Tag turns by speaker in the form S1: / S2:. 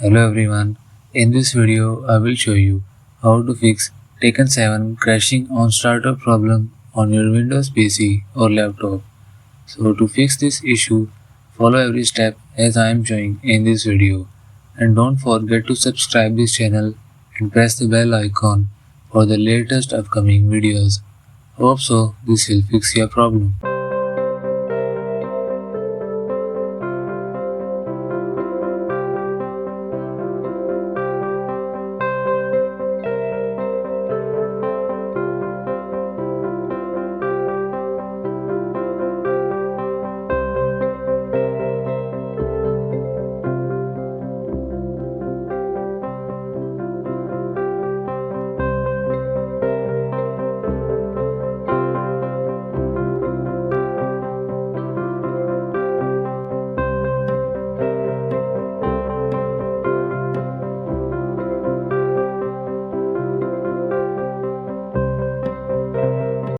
S1: Hello everyone, in this video I will show you how to fix TEKKEN 7 crashing on startup problem on your Windows PC or laptop. So to fix this issue, follow every step as I am showing in this video, and don't forget to subscribe this channel and press the bell icon for the latest upcoming videos. Hope so this will fix your problem.